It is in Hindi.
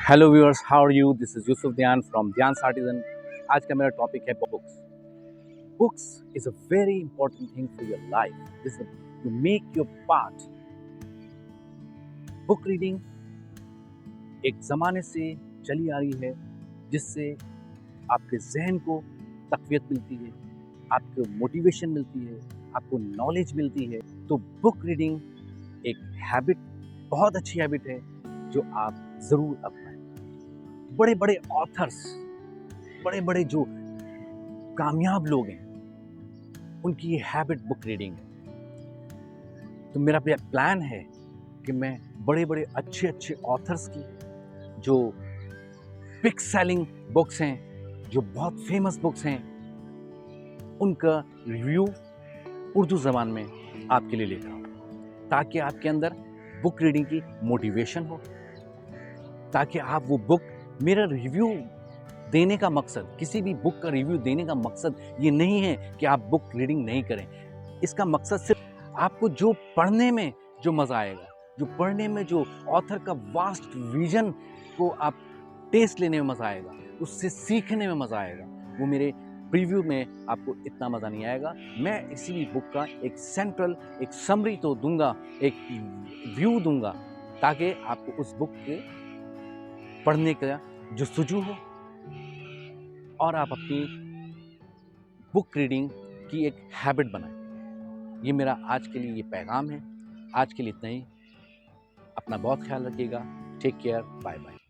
Hello viewers, how are you? This is Yusuf Dayan from Dayan's artisan. आज का मेरा टॉपिक है books. Books is a very important thing for your life. This to make your part. Book reading एक ज़माने से चली आ रही है, जिससे आपके जहन को तक़वियत मिलती है, आपको मोटिवेशन मिलती है, आपको नॉलेज मिलती है। तो बुक रीडिंग एक हैबिट, बहुत अच्छी हैबिट है जो आप ज़रूर अपनाएं। बड़े बड़े ऑथर्स, बड़े बड़े जो कामयाब लोग हैं, उनकी ये हैबिट बुक रीडिंग है। तो मेरा प्लान है कि मैं बड़े बड़े अच्छे अच्छे ऑथर्स की जो बिग सेलिंग बुक्स हैं, जो बहुत फेमस बुक्स हैं, उनका रिव्यू उर्दू ज़बान में आपके लिए लेकर आऊँ, ताकि आपके अंदर बुक रीडिंग की मोटिवेशन हो, ताकि आप वो बुक, मेरा रिव्यू देने का मकसद, किसी भी बुक का रिव्यू देने का मकसद ये नहीं है कि आप बुक रीडिंग नहीं करें। इसका मकसद सिर्फ आपको जो पढ़ने में जो मज़ा आएगा, जो पढ़ने में जो ऑथर का वास्ट विजन को आप टेस्ट लेने में मज़ा आएगा, उससे सीखने में मज़ा आएगा, वो मेरे प्रीव्यू में आपको इतना मज़ा नहीं आएगा। मैं किसी भी बुक का एक सेंट्रल, एक समरी तो दूंगा, एक व्यू दूंगा, ताकि आपको उस बुक के पढ़ने का जो सुजू हो और आप अपनी बुक रीडिंग की एक हैबिट बनाएं। ये मेरा आज के लिए ये पैगाम है। आज के लिए इतना ही। अपना बहुत ख्याल रखिएगा। Take care. Bye bye.